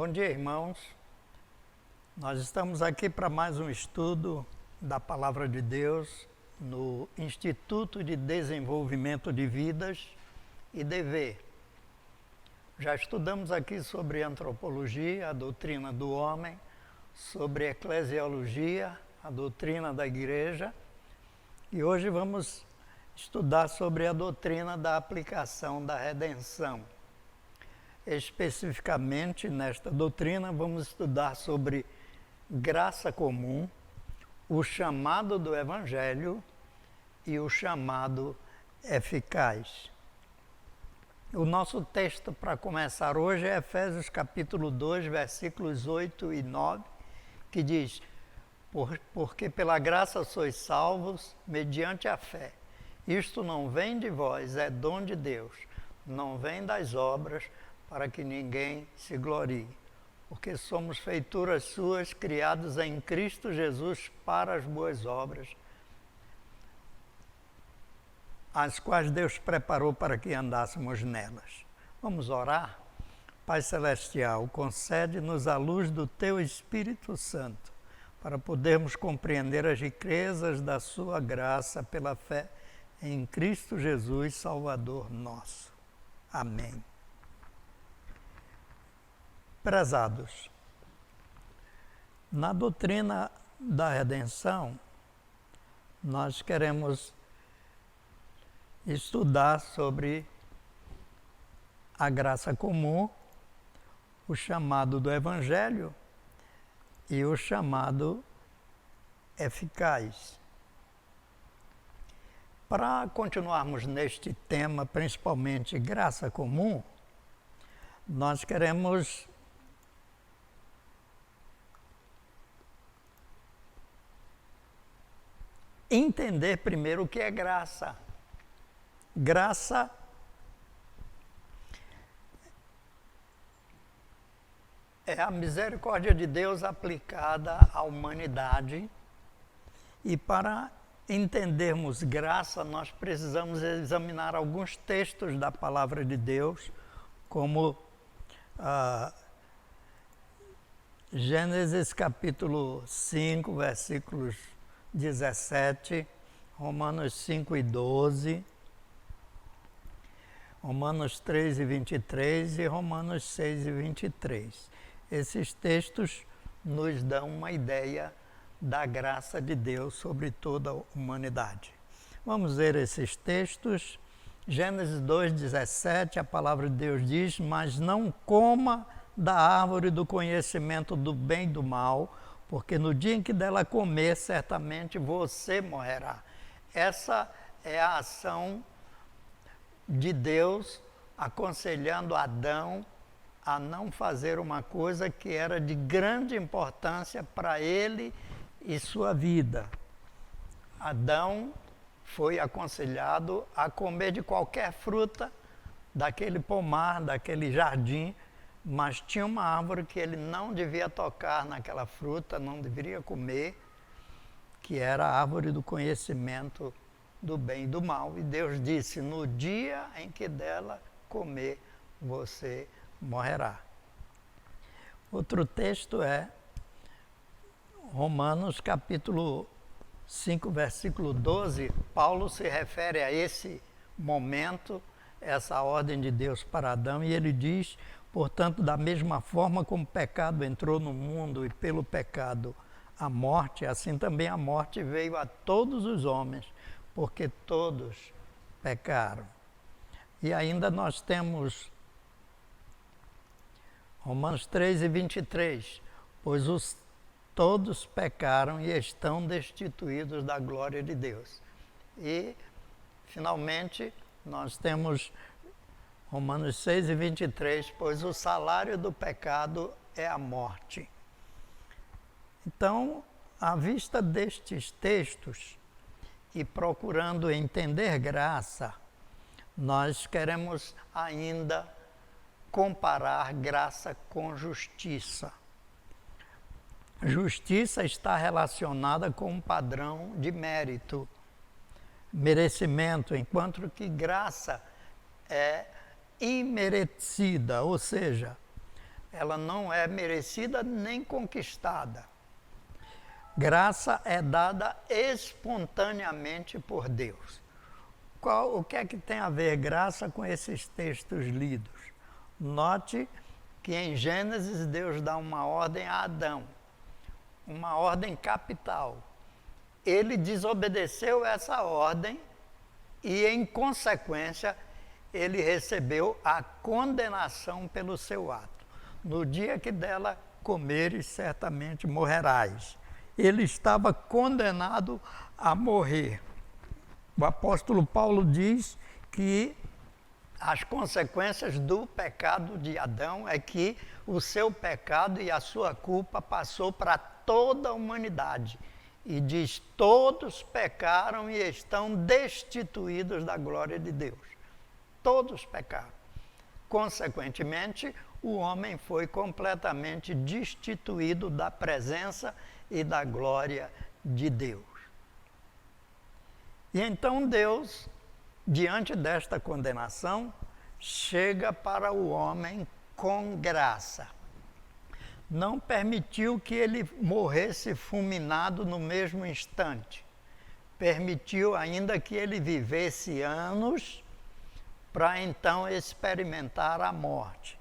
Bom dia, irmãos. Nós estamos aqui para mais um estudo da Palavra de Deus no Instituto de Desenvolvimento de Vidas, IDV. Já estudamos aqui sobre antropologia, a doutrina do homem, sobre eclesiologia, a doutrina da igreja, e hoje vamos estudar sobre a doutrina da aplicação da redenção. Especificamente nesta doutrina, vamos estudar sobre graça comum, o chamado do Evangelho e o chamado eficaz. O nosso texto para começar hoje é Efésios capítulo 2, versículos 8 e 9, que diz: Porque pela graça sois salvos mediante a fé. Isto não vem de vós, é dom de Deus, não vem das obras, para que ninguém se glorie. Porque somos feituras suas, criados em Cristo Jesus para as boas obras, as quais Deus preparou para que andássemos nelas. Vamos orar? Pai Celestial, concede-nos a luz do Teu Espírito Santo, para podermos compreender as riquezas da Sua graça pela fé em Cristo Jesus, Salvador nosso. Amém. Prezados, na doutrina da redenção, nós queremos estudar sobre a graça comum, o chamado do Evangelho e o chamado eficaz. Para continuarmos neste tema, principalmente graça comum, nós queremos entender primeiro o que é graça. Graça é a misericórdia de Deus aplicada à humanidade, e para entendermos graça, nós precisamos examinar alguns textos da Palavra de Deus, como Gênesis capítulo 5, versículos 17, Romanos 5 e 12, Romanos 3 e 23 e Romanos 6 e 23. Esses textos nos dão uma ideia da graça de Deus sobre toda a humanidade. Vamos ver esses textos. Gênesis 2, 17, a palavra de Deus diz: Mas não coma da árvore do conhecimento do bem e do mal, porque no dia em que dela comer, certamente você morrerá. Essa é a ação de Deus aconselhando Adão a não fazer uma coisa que era de grande importância para ele e sua vida. Adão foi aconselhado a comer de qualquer fruta daquele pomar, daquele jardim, mas tinha uma árvore que ele não devia tocar naquela fruta, não deveria comer, que era a árvore do conhecimento do bem e do mal. E Deus disse: no dia em que dela comer, você morrerá. Outro texto é Romanos capítulo 5, versículo 12. Paulo se refere a esse momento, essa ordem de Deus para Adão, e ele diz: portanto, da mesma forma como o pecado entrou no mundo e pelo pecado a morte, assim também a morte veio a todos os homens, porque todos pecaram. E ainda nós temos Romanos 3 e 23, pois todos pecaram e estão destituídos da glória de Deus. E, finalmente, nós temos Romanos 6 e 23, pois o salário do pecado é a morte. Então, à vista destes textos e procurando entender graça, nós queremos ainda comparar graça com justiça. Justiça está relacionada com um padrão de mérito, merecimento, enquanto que graça é imerecida, ou seja, ela não é merecida nem conquistada. Graça é dada espontaneamente por Deus. O que é que tem a ver graça com esses textos lidos? Note que em Gênesis Deus dá uma ordem a Adão, uma ordem capital. Ele desobedeceu essa ordem e, em consequência, ele recebeu a condenação pelo seu ato. No dia que dela comeres, certamente morrerás. Ele estava condenado a morrer. O apóstolo Paulo diz que as consequências do pecado de Adão é que o seu pecado e a sua culpa passou para toda a humanidade. E diz, todos pecaram e estão destituídos da glória de Deus. Todos pecaram. Consequentemente, o homem foi completamente destituído da presença e da glória de Deus. E então Deus, diante desta condenação, chega para o homem com graça. Não permitiu que ele morresse fulminado no mesmo instante. Permitiu ainda que ele vivesse anos para então experimentar a morte.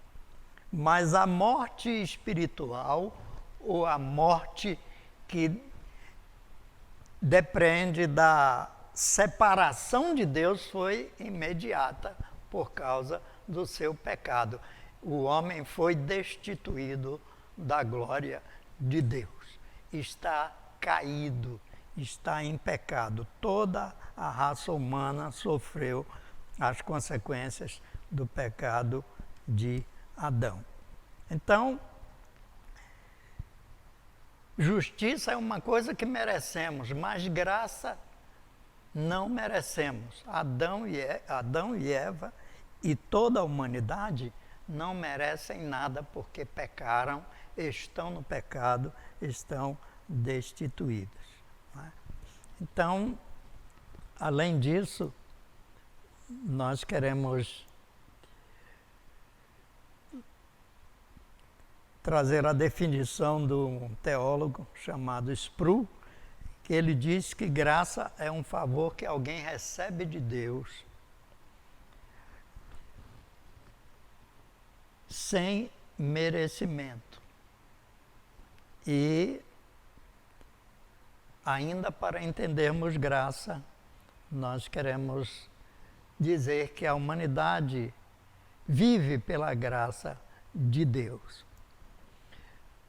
Mas a morte espiritual, ou a morte que depende da separação de Deus, foi imediata por causa do seu pecado. O homem foi destituído da glória de Deus. Está caído, está em pecado. Toda a raça humana sofreu as consequências do pecado de Adão. Então, justiça é uma coisa que merecemos, mas graça não merecemos. Adão e Eva e toda a humanidade não merecem nada porque pecaram, estão no pecado, estão destituídos. Então, além disso, nós queremos trazer a definição de um teólogo chamado Sproul, que ele diz que graça é um favor que alguém recebe de Deus sem merecimento. E ainda para entendermos graça, nós queremos dizer que a humanidade vive pela graça de Deus.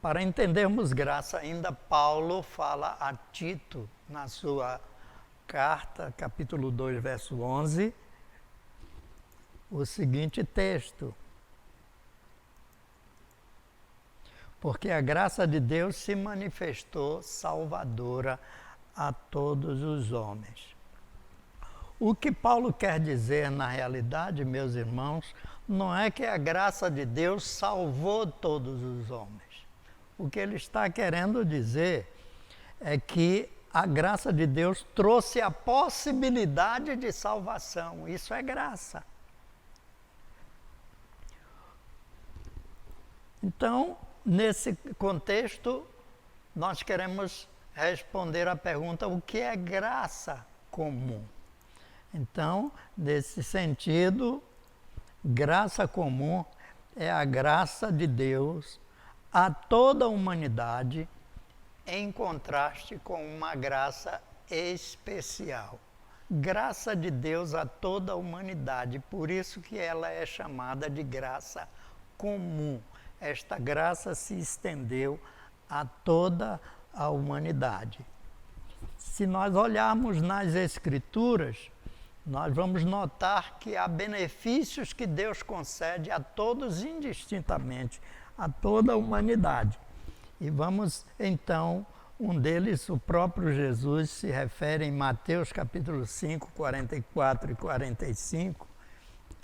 Para entendermos graça, ainda Paulo fala a Tito, na sua carta, capítulo 2, verso 11, o seguinte texto: porque a graça de Deus se manifestou salvadora a todos os homens. O que Paulo quer dizer na realidade, meus irmãos, não é que a graça de Deus salvou todos os homens. O que ele está querendo dizer é que a graça de Deus trouxe a possibilidade de salvação. Isso é graça. Então, nesse contexto, nós queremos responder à pergunta: o que é graça comum? Então, nesse sentido, graça comum é a graça de Deus a toda a humanidade, em contraste com uma graça especial. Graça de Deus a toda a humanidade, por isso que ela é chamada de graça comum. Esta graça se estendeu a toda a humanidade. Se nós olharmos nas Escrituras, nós vamos notar que há benefícios que Deus concede a todos indistintamente, a toda a humanidade. E vamos então, um deles, o próprio Jesus se refere em Mateus capítulo 5, 44 e 45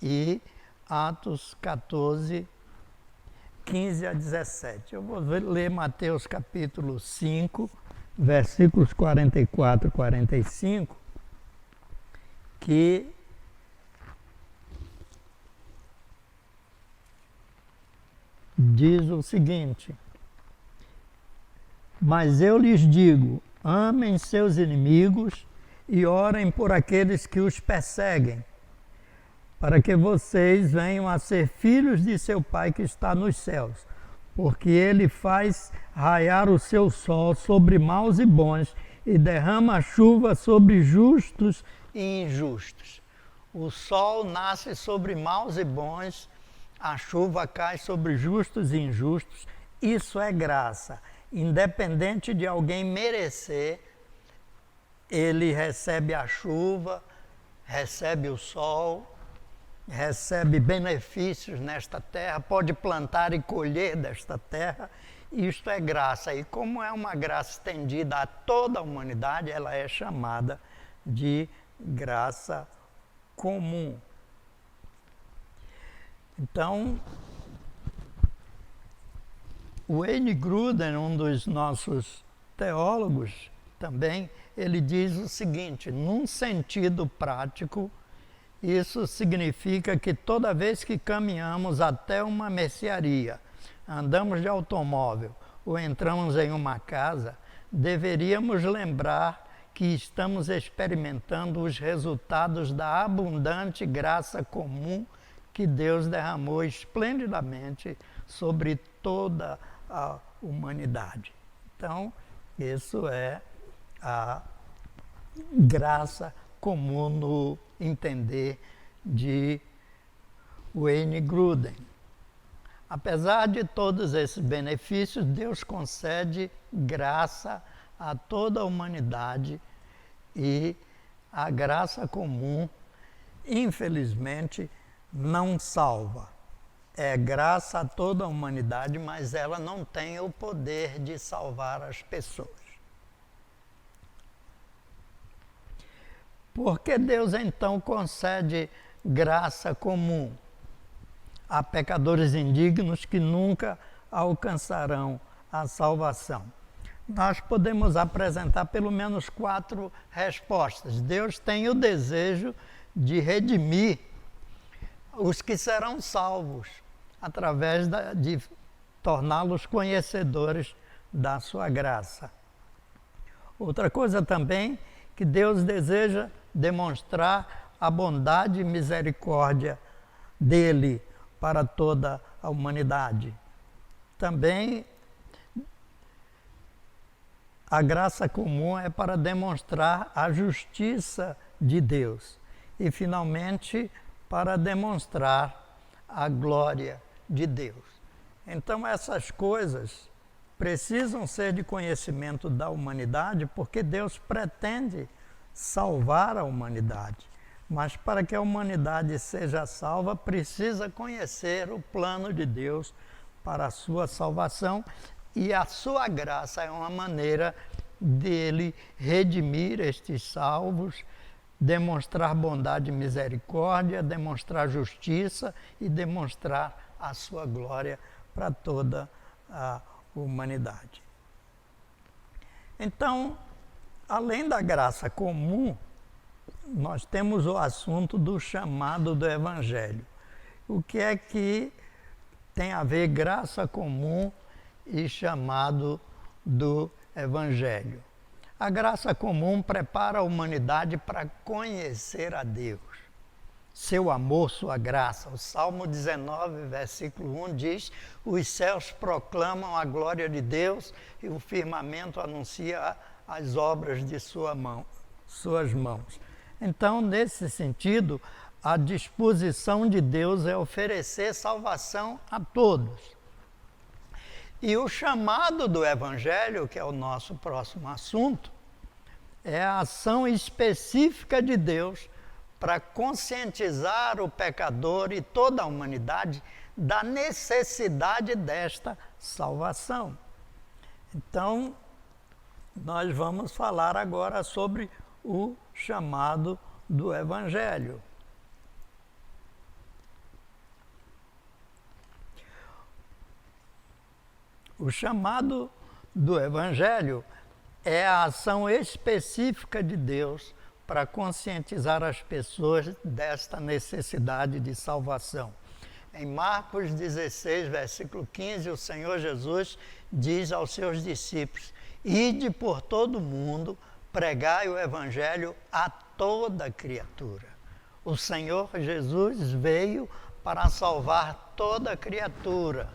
e Atos 14, 15 a 17. Eu vou ler Mateus capítulo 5, versículos 44 e 45, que diz o seguinte: mas eu lhes digo, amem seus inimigos e orem por aqueles que os perseguem, para que vocês venham a ser filhos de seu Pai que está nos céus, porque ele faz raiar o seu sol sobre maus e bons e derrama a chuva sobre justos e injustos. O sol nasce sobre maus e bons, a chuva cai sobre justos e injustos. Isso é graça. Independente de alguém merecer, ele recebe a chuva, recebe o sol, recebe benefícios nesta terra, pode plantar e colher desta terra. Isto é graça. E como é uma graça estendida a toda a humanidade, ela é chamada de graça comum. Então, o Wayne Grudem, um dos nossos teólogos também, ele diz o seguinte: num sentido prático, isso significa que toda vez que caminhamos até uma mercearia, andamos de automóvel ou entramos em uma casa, deveríamos lembrar que estamos experimentando os resultados da abundante graça comum que Deus derramou esplendidamente sobre toda a humanidade. Então, isso é a graça comum no entender de Wayne Grudem. Apesar de todos esses benefícios, Deus concede graça a toda a humanidade e a graça comum, infelizmente, não salva. É graça a toda a humanidade, mas ela não tem o poder de salvar as pessoas. Por que Deus então concede graça comum a pecadores indignos que nunca alcançarão a salvação? Nós podemos apresentar pelo menos 4 respostas. Deus tem o desejo de redimir os que serão salvos, através de torná-los conhecedores da sua graça. Outra coisa também, que Deus deseja demonstrar a bondade e misericórdia dele para toda a humanidade. Também a graça comum é para demonstrar a justiça de Deus. E, finalmente, para demonstrar a glória de Deus. Então, essas coisas precisam ser de conhecimento da humanidade, porque Deus pretende salvar a humanidade. Mas para que a humanidade seja salva, precisa conhecer o plano de Deus para a sua salvação, e a sua graça é uma maneira dele redimir estes salvos, demonstrar bondade e misericórdia, demonstrar justiça e demonstrar a sua glória para toda a humanidade. Então, além da graça comum, nós temos o assunto do chamado do Evangelho. O que é que tem a ver graça comum e chamado do Evangelho? A graça comum prepara a humanidade para conhecer a Deus, seu amor, sua graça. O Salmo 19, versículo 1 diz: os céus proclamam a glória de Deus e o firmamento anuncia as obras de suas mãos. Então, nesse sentido, a disposição de Deus é oferecer salvação a todos. E o chamado do Evangelho, que é o nosso próximo assunto, é a ação específica de Deus para conscientizar o pecador e toda a humanidade da necessidade desta salvação. Então, nós vamos falar agora sobre o chamado do Evangelho. O chamado do Evangelho é a ação específica de Deus para conscientizar as pessoas desta necessidade de salvação. Em Marcos 16, versículo 15, o Senhor Jesus diz aos seus discípulos: ide por todo o mundo, pregai o evangelho a toda criatura. O Senhor Jesus veio para salvar toda criatura.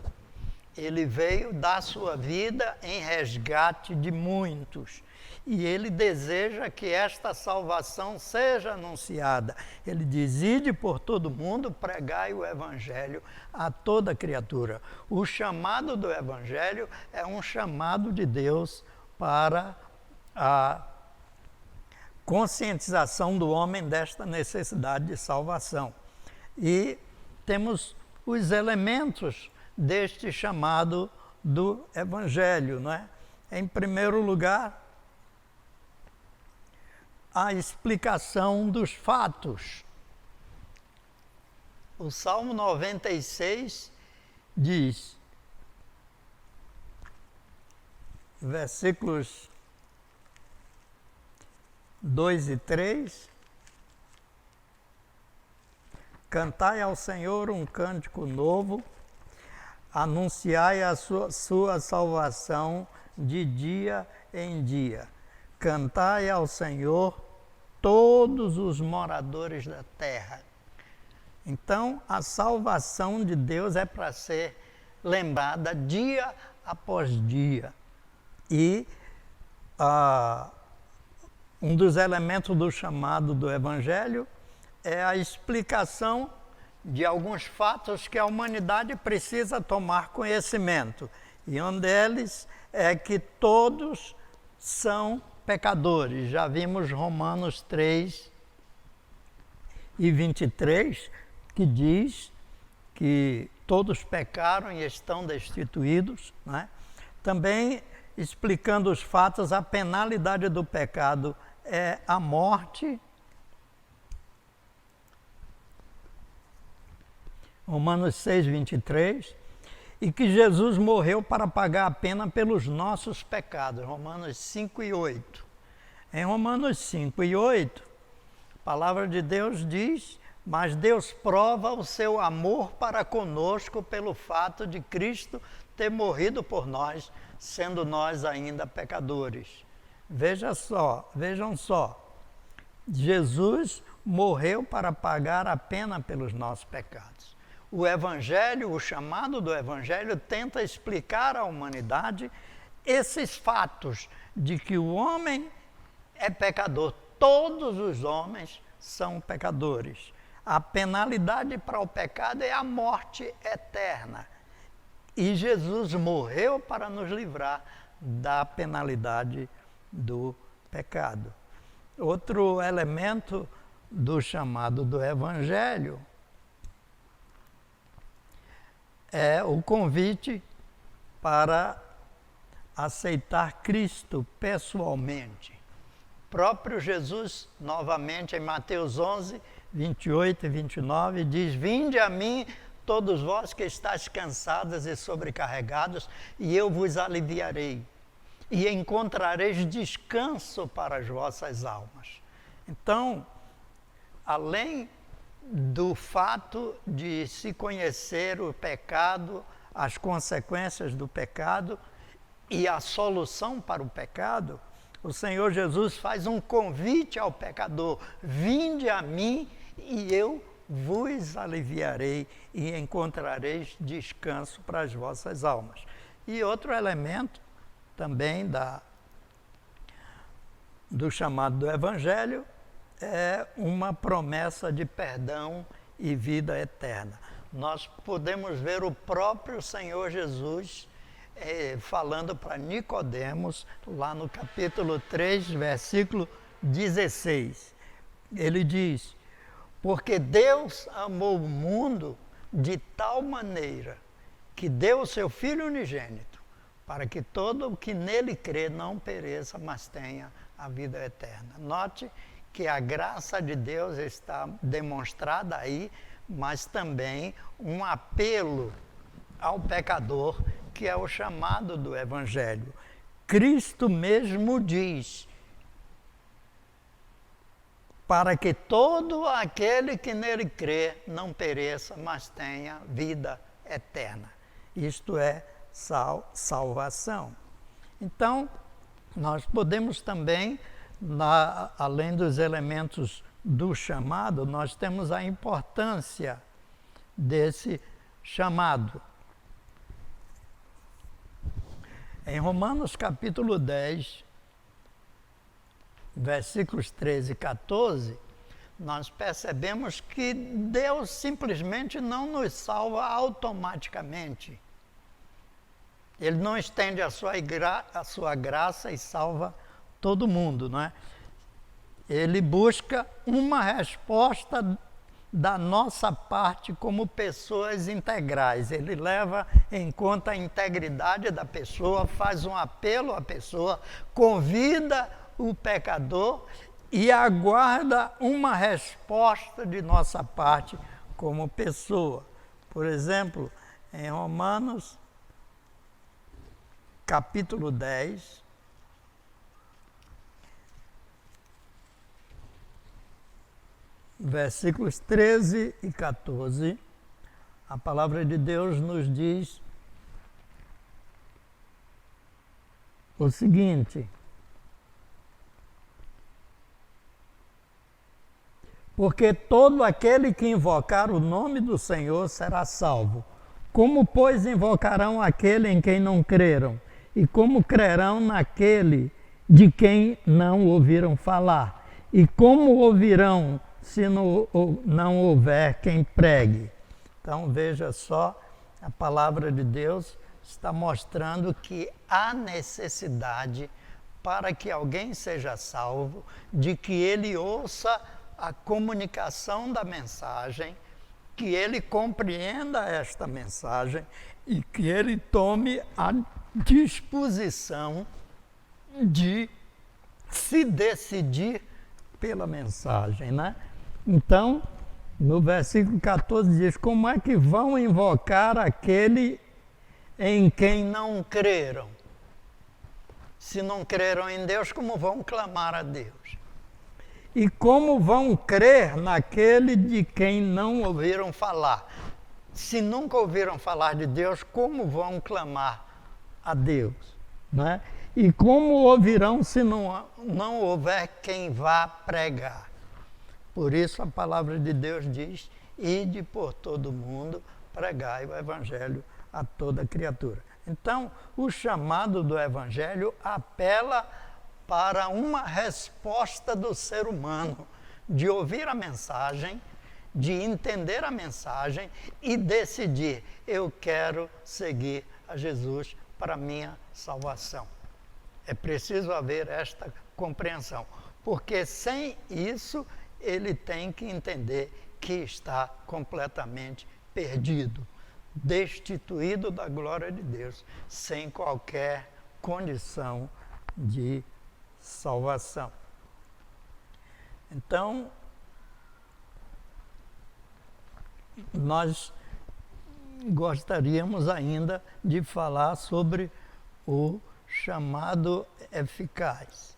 Ele veio dar sua vida em resgate de muitos. E Ele deseja que esta salvação seja anunciada. Ele diz: ide por todo mundo, pregai o Evangelho a toda criatura. O chamado do Evangelho é um chamado de Deus para a conscientização do homem desta necessidade de salvação. E temos os elementos deste chamado do Evangelho, não é? Em primeiro lugar, a explicação dos fatos. O Salmo 96 diz, versículos 2 e 3, cantai ao Senhor um cântico novo, anunciai a sua salvação de dia em dia. Cantai ao Senhor todos os moradores da terra. Então, a salvação de Deus é para ser lembrada dia após dia. E um dos elementos do chamado do Evangelho é a explicação de alguns fatos que a humanidade precisa tomar conhecimento. E um deles é que todos são pecadores. Já vimos Romanos 3 e 23, que diz que todos pecaram e estão destituídos, né? Também explicando os fatos, a penalidade do pecado é a morte. Romanos 6, 23, e que Jesus morreu para pagar a pena pelos nossos pecados, Romanos 5 e 8. Em Romanos 5 e 8, a palavra de Deus diz: mas Deus prova o seu amor para conosco pelo fato de Cristo ter morrido por nós, sendo nós ainda pecadores. Vejam só, Jesus morreu para pagar a pena pelos nossos pecados. O Evangelho, o chamado do Evangelho, tenta explicar à humanidade esses fatos de que o homem é pecador. Todos os homens são pecadores. A penalidade para o pecado é a morte eterna. E Jesus morreu para nos livrar da penalidade do pecado. Outro elemento do chamado do Evangelho é o convite para aceitar Cristo pessoalmente. Próprio Jesus, novamente em Mateus 11, 28 e 29, diz: vinde a mim, todos vós que estáis cansados e sobrecarregados, e eu vos aliviarei, e encontrareis descanso para as vossas almas. Então, além do fato de se conhecer o pecado, as consequências do pecado e a solução para o pecado, o Senhor Jesus faz um convite ao pecador: vinde a mim e eu vos aliviarei e encontrareis descanso para as vossas almas. E outro elemento também do chamado do Evangelho é uma promessa de perdão e vida eterna. Nós podemos ver o próprio Senhor Jesus falando para Nicodemos, lá no capítulo 3, versículo 16. Ele diz: porque Deus amou o mundo de tal maneira que deu o seu Filho unigênito, para que todo o que nele crê não pereça, mas tenha a vida eterna. Note que a graça de Deus está demonstrada aí, mas também um apelo ao pecador, que é o chamado do Evangelho. Cristo mesmo diz: para que todo aquele que nele crê não pereça, mas tenha vida eterna. Isto é salvação. Então, nós podemos também, além dos elementos do chamado, nós temos a importância desse chamado. Em Romanos capítulo 10, versículos 13 e 14, nós percebemos que Deus simplesmente não nos salva automaticamente. Ele não estende a sua graça e salva todo mundo, não é? Ele busca uma resposta da nossa parte como pessoas integrais. Ele leva em conta a integridade da pessoa, faz um apelo à pessoa, convida o pecador e aguarda uma resposta de nossa parte como pessoa. Por exemplo, em Romanos, capítulo 10, versículos 13 e 14, a palavra de Deus nos diz o seguinte: porque todo aquele que invocar o nome do Senhor será salvo. Como, pois, invocarão aquele em quem não creram? E como crerão naquele de quem não ouviram falar? E como ouvirão se não houver quem pregue? Então, veja só, a palavra de Deus está mostrando que há necessidade para que alguém seja salvo, de que ele ouça a comunicação da mensagem, que ele compreenda esta mensagem e que ele tome a disposição de se decidir pela mensagem, né? Então, no versículo 14 diz: como é que vão invocar aquele em quem não creram? Se não creram em Deus, como vão clamar a Deus? E como vão crer naquele de quem não ouviram falar? Se nunca ouviram falar de Deus, como vão clamar a Deus? Né? E como ouvirão se não houver quem vá pregar? Por isso a palavra de Deus diz: ide por todo o mundo, pregai o Evangelho a toda criatura. Então, o chamado do Evangelho apela para uma resposta do ser humano, de ouvir a mensagem, de entender a mensagem e decidir: eu quero seguir a Jesus para a minha salvação. É preciso haver esta compreensão, porque sem isso ele tem que entender que está completamente perdido, destituído da glória de Deus, sem qualquer condição de salvação. Então, nós gostaríamos ainda de falar sobre o chamado eficaz.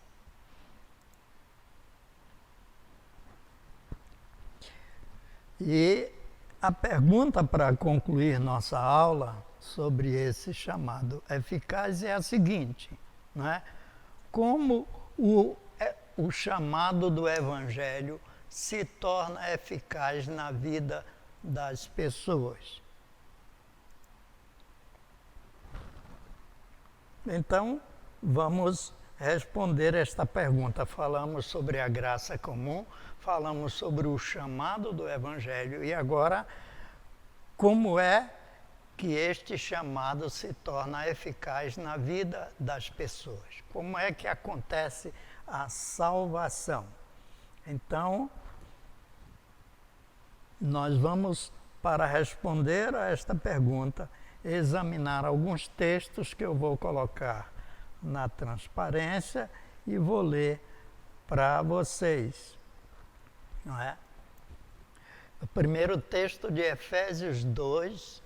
E a pergunta para concluir nossa aula sobre esse chamado eficaz é a seguinte, não é? Como o chamado do Evangelho se torna eficaz na vida das pessoas? Então, vamos responder esta pergunta. Falamos sobre a graça comum, falamos sobre o chamado do Evangelho e agora, como é que este chamado se torna eficaz na vida das pessoas? Como é que acontece a salvação? Então, nós vamos, para responder a esta pergunta, examinar alguns textos que eu vou colocar na transparência e vou ler para vocês. Não é? O primeiro texto de Efésios 2,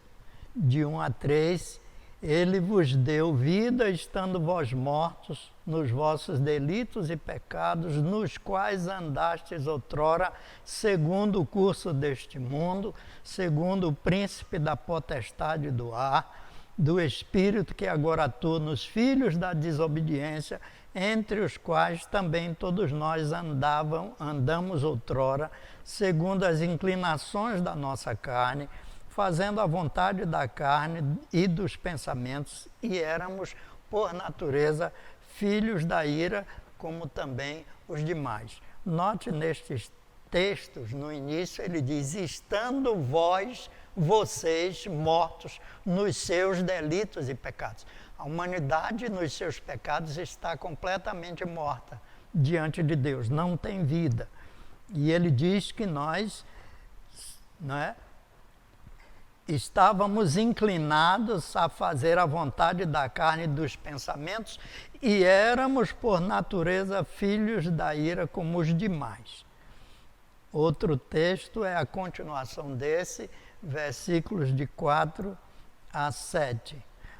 de 1 a 3, Ele vos deu vida, estando vós mortos nos vossos delitos e pecados, nos quais andastes outrora, segundo o curso deste mundo, segundo o príncipe da potestade do ar, do Espírito que agora atua nos filhos da desobediência, entre os quais também todos nós andamos outrora, segundo as inclinações da nossa carne, fazendo a vontade da carne e dos pensamentos, e éramos, por natureza, filhos da ira, como também os demais. Note nestes textos, no início, ele diz, estando vocês mortos nos seus delitos e pecados. A humanidade nos seus pecados está completamente morta diante de Deus, não tem vida. E ele diz que nós, não é, estávamos inclinados a fazer a vontade da carne e dos pensamentos e éramos, por natureza, filhos da ira como os demais. Outro texto é a continuação desse, versículos de 4 a 7.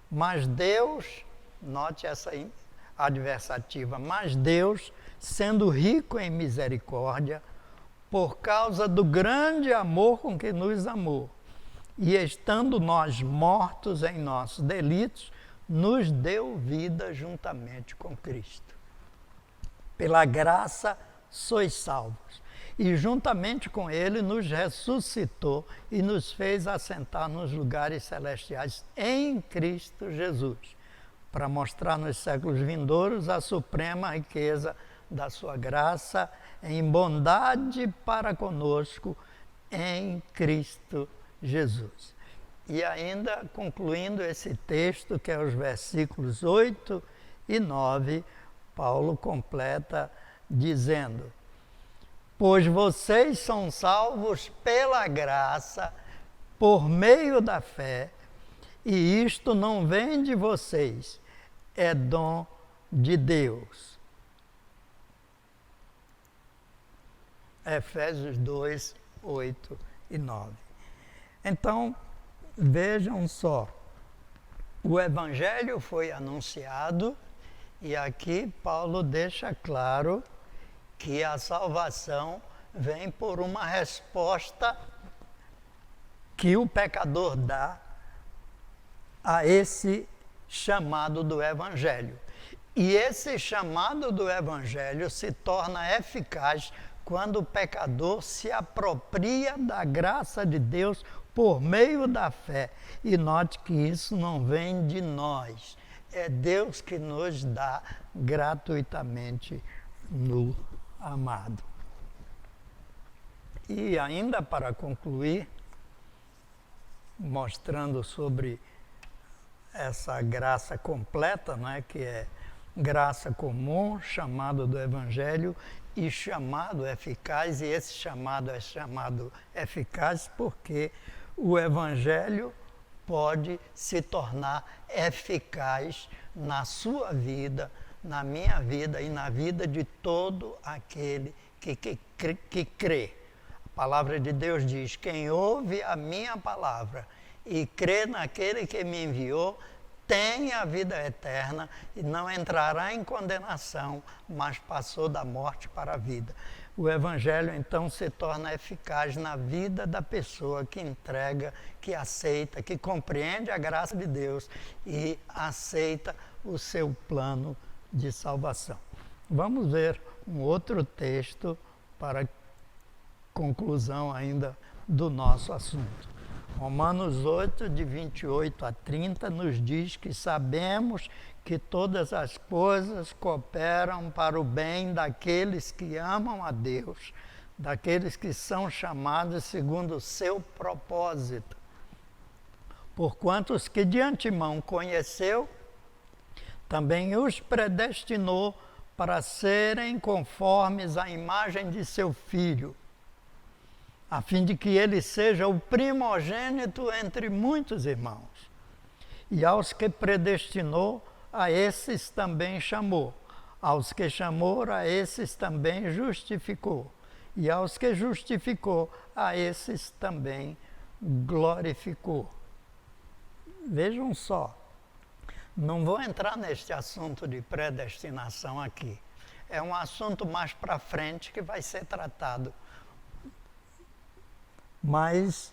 Mas Deus, note essa adversativa, mas Deus, sendo rico em misericórdia, por causa do grande amor com que nos amou, e estando nós mortos em nossos delitos, nos deu vida juntamente com Cristo. Pela graça sois salvos. E juntamente com Ele nos ressuscitou e nos fez assentar nos lugares celestiais em Cristo Jesus, para mostrar nos séculos vindouros a suprema riqueza da sua graça em bondade para conosco em Cristo Jesus. E ainda concluindo esse texto, que é os versículos 8 e 9, Paulo completa dizendo: pois vocês são salvos pela graça, por meio da fé, e isto não vem de vocês, é dom de Deus. Efésios 2, 8 e 9. Então, vejam só, o Evangelho foi anunciado e aqui Paulo deixa claro que a salvação vem por uma resposta que o pecador dá a esse chamado do Evangelho. E esse chamado do Evangelho se torna eficaz quando o pecador se apropria da graça de Deus por meio da fé. E note que isso não vem de nós, é Deus que nos dá gratuitamente no amado. E ainda para concluir, mostrando sobre essa graça completa, né, que é graça comum, chamado do Evangelho, e chamado eficaz, e esse chamado é chamado eficaz porque o Evangelho pode se tornar eficaz na sua vida, na minha vida e na vida de todo aquele que crê. A palavra de Deus diz, quem ouve a minha palavra e crê naquele que me enviou, tem a vida eterna e não entrará em condenação, mas passou da morte para a vida. O Evangelho, então, se torna eficaz na vida da pessoa que entrega, que aceita, que compreende a graça de Deus e aceita o seu plano de salvação. Vamos ver um outro texto para conclusão ainda do nosso assunto. Romanos 8, de 28 a 30, nos diz que sabemos que todas as coisas cooperam para o bem daqueles que amam a Deus, daqueles que são chamados segundo o seu propósito. Porquanto os que de antemão conheceu, também os predestinou para serem conformes à imagem de seu Filho, a fim de que ele seja o primogênito entre muitos irmãos. E aos que predestinou, a esses também chamou. Aos que chamou, a esses também justificou. E aos que justificou, a esses também glorificou. Vejam só, Não vou entrar neste assunto de predestinação aqui. É um assunto mais para frente que vai ser tratado. Mas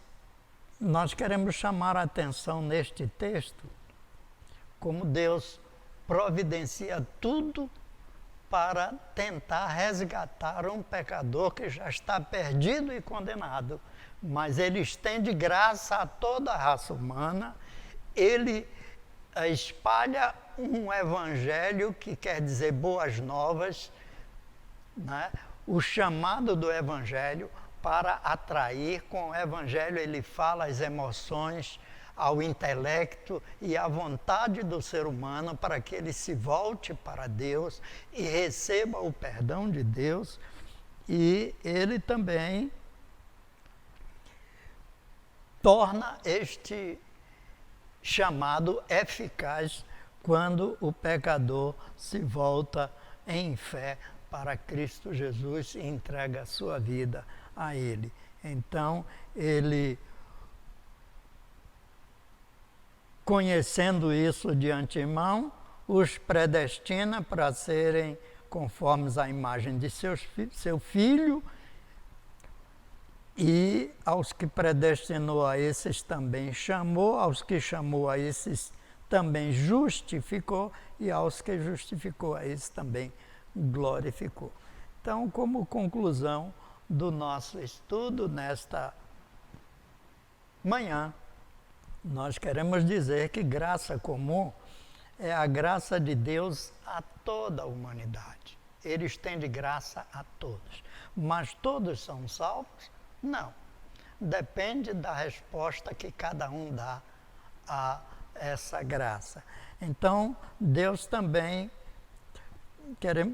nós queremos chamar a atenção neste texto como Deus providencia tudo para tentar resgatar um pecador que já está perdido e condenado. Mas ele estende graça a toda a raça humana, ele espalha um evangelho que quer dizer boas novas, né? O chamado do evangelho para atrair. Com o evangelho ele fala às emoções, ao intelecto e à vontade do ser humano para que ele se volte para Deus e receba o perdão de Deus. E ele também torna este chamado eficaz quando o pecador se volta em fé para Cristo Jesus e entrega a sua vida a Ele. Então, ele, conhecendo isso de antemão, os predestina para serem conformes à imagem de seu Filho, e aos que predestinou a esses também chamou, aos que chamou a esses também justificou, e aos que justificou a esses também glorificou. Então, como conclusão do nosso estudo nesta manhã, nós queremos dizer que graça comum é a graça de Deus a toda a humanidade. Ele estende graça a todos. Mas todos são salvos? Não. Depende da resposta que cada um dá a essa graça. Então, Deus também,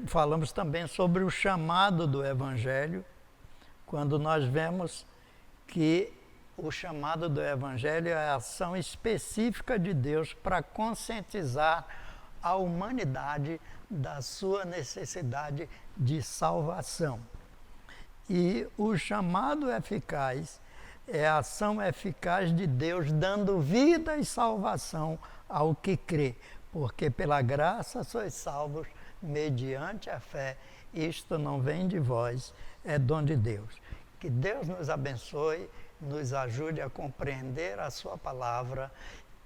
falamos também sobre o chamado do Evangelho, quando nós vemos que o chamado do Evangelho é a ação específica de Deus para conscientizar a humanidade da sua necessidade de salvação. E o chamado eficaz é a ação eficaz de Deus dando vida e salvação ao que crê, porque pela graça sois salvos mediante a fé. Isto não vem de vós, é dom de Deus. Que Deus nos abençoe, nos ajude a compreender a sua palavra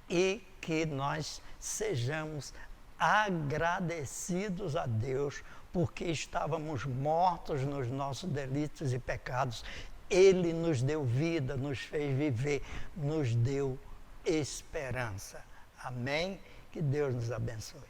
e que nós sejamos agradecidos a Deus porque estávamos mortos nos nossos delitos e pecados. Ele nos deu vida, nos fez viver, nos deu esperança. Amém? Que Deus nos abençoe.